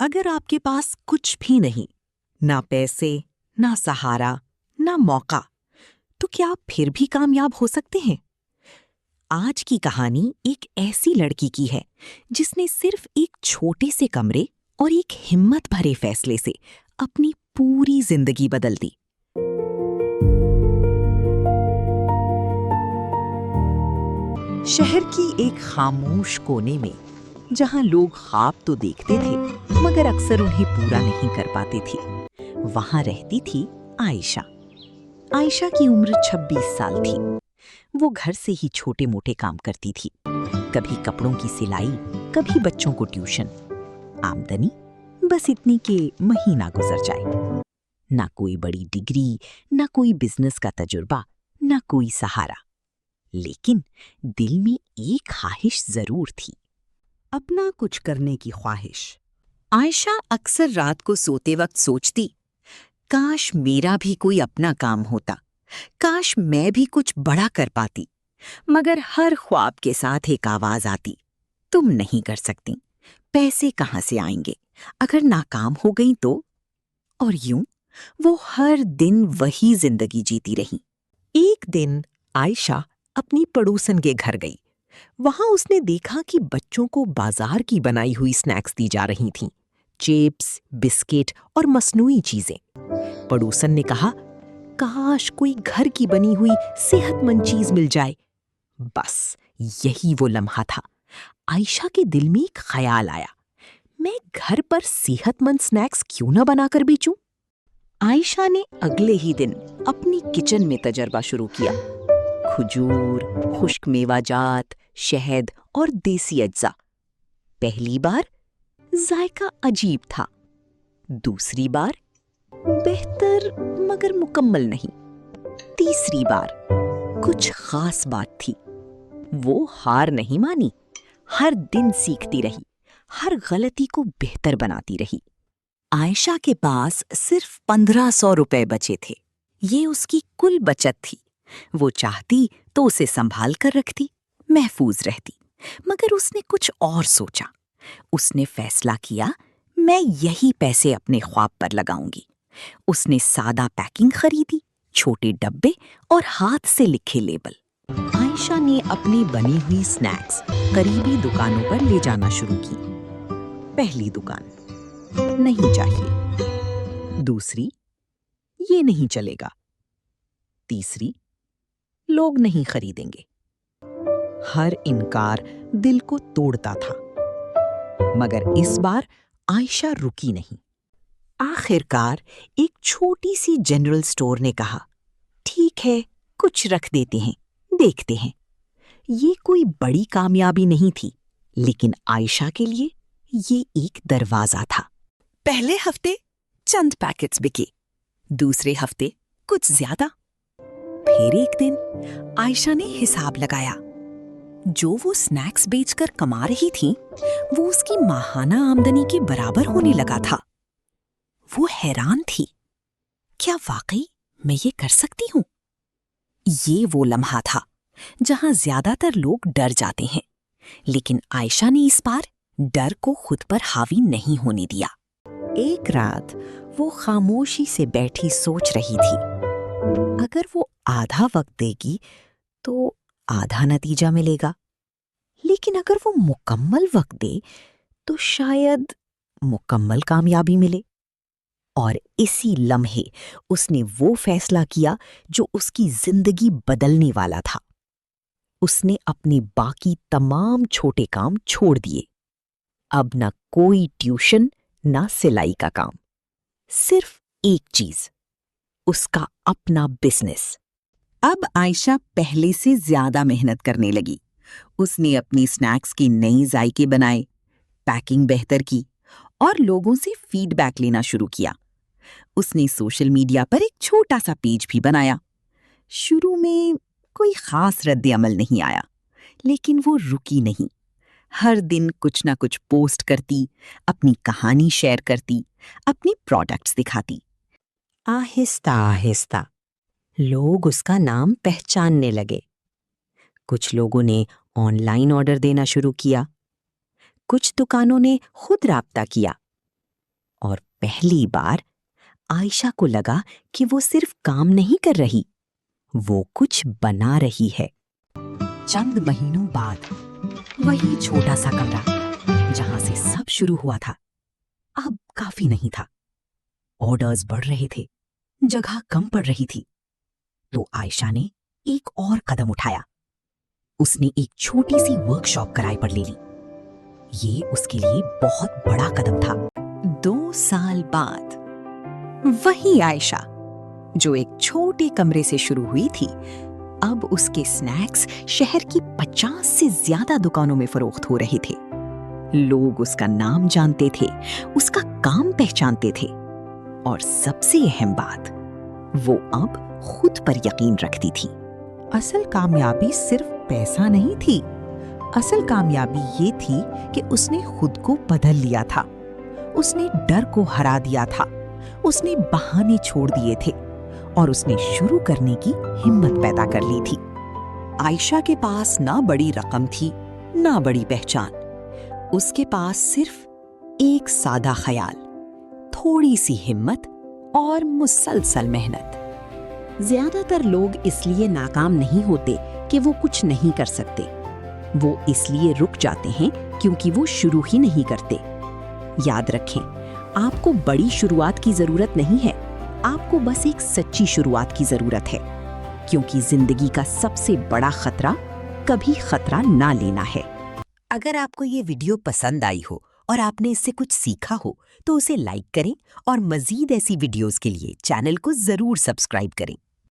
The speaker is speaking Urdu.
اگر آپ کے پاس کچھ بھی نہیں، نہ پیسے، نہ سہارا، نہ موقع، تو کیا آپ پھر بھی کامیاب ہو سکتے ہیں؟ آج کی کہانی ایک ایسی لڑکی کی ہے جس نے صرف ایک چھوٹے سے کمرے اور ایک ہمت بھرے فیصلے سے اپنی پوری زندگی بدل دی۔ شہر کی ایک خاموش کونے میں، جہاں لوگ خواب تو دیکھتے تھے مگر اکثر انہیں پورا نہیں کر پاتے تھے، وہاں رہتی تھی عائشہ۔ عائشہ کی عمر 26 سال تھی۔ وہ گھر سے ہی چھوٹے موٹے کام کرتی تھی، کبھی کپڑوں کی سلائی، کبھی بچوں کو ٹیوشن۔ آمدنی بس اتنی کہ مہینہ گزر جائے۔ نہ کوئی بڑی ڈگری، نہ کوئی بزنس کا تجربہ، نہ کوئی سہارا، لیکن دل میں ایک خواہش ضرور تھی، اپنا کچھ کرنے کی خواہش۔ عائشہ اکثر رات کو سوتے وقت سوچتی، کاش میرا بھی کوئی اپنا کام ہوتا، کاش میں بھی کچھ بڑا کر پاتی، مگر ہر خواب کے ساتھ ایک آواز آتی، تم نہیں کر سکتی، پیسے کہاں سے آئیں گے، اگر ناکام ہو گئی تو؟ اور یوں وہ ہر دن وہی زندگی جیتی رہی۔ ایک دن عائشہ اپنی پڑوسن کے گھر گئی۔ وہاں اس نے دیکھا کہ بچوں کو بازار کی بنائی ہوئی سنیکس دی جا رہی تھیں، چپس، بسکٹ اور مصنوعی چیزیں۔ پڑوسن نے کہا، کاش کوئی گھر کی بنی ہوئی صحت مند چیز مل جائے۔ بس یہی وہ لمحہ تھا۔ عائشہ کے دل میں ایک خیال آیا، میں گھر پر صحت مند سنیکس کیوں نہ بنا کر بیچوں؟ عائشہ نے اگلے ہی دن اپنی کچن میں تجربہ شروع کیا۔ کھجور، خشک میوہ جات، شہد اور دیسی اجزاء۔ پہلی بار ذائقہ عجیب تھا، دوسری بار بہتر مگر مکمل نہیں، تیسری بار کچھ خاص بات تھی۔ وہ ہار نہیں مانی، ہر دن سیکھتی رہی، ہر غلطی کو بہتر بناتی رہی۔ عائشہ کے پاس صرف 1500 روپے بچے تھے۔ یہ اس کی کل بچت تھی۔ وہ چاہتی تو اسے سنبھال کر رکھتی، محفوظ رہتی، مگر اس نے کچھ اور سوچا۔ اس نے فیصلہ کیا، میں یہی پیسے اپنے خواب پر لگاؤں گی۔ اس نے سادہ پیکنگ خریدی، چھوٹے ڈبے اور ہاتھ سے لکھے لیبل۔ عائشہ نے اپنی بنی ہوئی سنیکس قریبی دکانوں پر لے جانا شروع کی۔ پہلی دکان، نہیں چاہیے۔ دوسری، یہ نہیں چلے گا۔ تیسری، لوگ نہیں خریدیں گے۔ ہر انکار دل کو توڑتا تھا، مگر اس بار عائشہ رکی نہیں۔ آخر کار ایک چھوٹی سی جنرل سٹور نے کہا، ٹھیک ہے، کچھ رکھ دیتے ہیں، دیکھتے ہیں۔ یہ کوئی بڑی کامیابی نہیں تھی، لیکن عائشہ کے لیے یہ ایک دروازہ تھا۔ پہلے ہفتے چند پیکٹس بکے، دوسرے ہفتے کچھ زیادہ۔ پھر ایک دن عائشہ نے حساب لگایا، جو وہ سنیکس بیچ کر کما رہی تھی وہ اس کی ماہانہ آمدنی کے برابر ہونے لگا تھا۔ وہ حیران تھی، کیا واقعی میں یہ کر سکتی ہوں؟ یہ وہ لمحہ تھا جہاں زیادہ تر لوگ ڈر جاتے ہیں، لیکن عائشہ نے اس بار ڈر کو خود پر حاوی نہیں ہونے دیا۔ ایک رات وہ خاموشی سے بیٹھی سوچ رہی تھی، اگر وہ آدھا وقت دے گی تو آدھا نتیجہ ملے گا، لیکن اگر وہ مکمل وقت دے تو شاید مکمل کامیابی ملے۔ اور اسی لمحے اس نے وہ فیصلہ کیا جو اس کی زندگی بدلنے والا تھا۔ اس نے اپنے باقی تمام چھوٹے کام چھوڑ دیے۔ اب نہ کوئی ٹیوشن، نہ سلائی کا کام، صرف ایک چیز، اس کا اپنا بزنس۔ اب عائشہ پہلے سے زیادہ محنت کرنے لگی۔ اس نے اپنی سنیکس کی نئی ذائقے بنائے، پیکنگ بہتر کی اور لوگوں سے فیڈ بیک لینا شروع کیا۔ اس نے سوشل میڈیا پر ایک چھوٹا سا پیج بھی بنایا۔ شروع میں کوئی خاص رد عمل نہیں آیا، لیکن وہ رکی نہیں۔ ہر دن کچھ نہ کچھ پوسٹ کرتی، اپنی کہانی شیئر کرتی، اپنے پروڈکٹس دکھاتی۔ آہستہ آہستہ لوگ اس کا نام پہچاننے لگے۔ کچھ لوگوں نے آن لائن آرڈر دینا شروع کیا، کچھ دکانوں نے خود رابطہ کیا، اور پہلی بار عائشہ کو لگا کہ وہ صرف کام نہیں کر رہی، وہ کچھ بنا رہی ہے۔ چند مہینوں بعد وہی چھوٹا سا کمرہ جہاں سے سب شروع ہوا تھا اب کافی نہیں تھا۔ آرڈرز بڑھ رہے تھے، جگہ کم پڑ رہی تھی۔ تو عائشہ نے ایک اور قدم اٹھایا۔ اس نے ایک چھوٹی سی ورک شاپ کرائے پر لے لی۔ یہ اس کے لیے بہت بڑا قدم تھا۔ 2 سال بعد وہی عائشہ جو ایک چھوٹے کمرے سے شروع ہوئی تھی، اب اس کے سنیکس شہر کی 50 سے زیادہ دکانوں میں فروخت ہو رہے تھے۔ لوگ اس کا نام جانتے تھے، اس کا کام پہچانتے تھے، اور سب سے اہم بات، وہ اب خود پر یقین رکھتی تھی۔ اصل کامیابی صرف پیسہ نہیں تھی، اصل کامیابی یہ تھی کہ اس نے خود کو بدل لیا تھا۔ اس نے ڈر کو ہرا دیا تھا، اس نے بہانے چھوڑ دیے تھے، اور اس نے شروع کرنے کی ہمت پیدا کر لی تھی۔ عائشہ کے پاس نہ بڑی رقم تھی، نہ بڑی پہچان۔ اس کے پاس صرف ایک سادہ خیال، تھوڑی سی ہمت اور مسلسل محنت۔ زیادہ تر لوگ اس لیے ناکام نہیں ہوتے کہ وہ کچھ نہیں کر سکتے، وہ اس لیے رک جاتے ہیں کیونکہ وہ شروع ہی نہیں کرتے۔ یاد رکھیں، آپ کو بڑی شروعات کی ضرورت نہیں ہے، آپ کو بس ایک سچی شروعات کی ضرورت ہے، کیونکہ زندگی کا سب سے بڑا خطرہ کبھی خطرہ نہ لینا ہے۔ اگر آپ کو یہ ویڈیو پسند آئی ہو اور آپ نے اس سے کچھ سیکھا ہو تو اسے لائک کریں، اور مزید ایسی ویڈیوز کے لیے چینل کو ضرور سبسکرائب کریں۔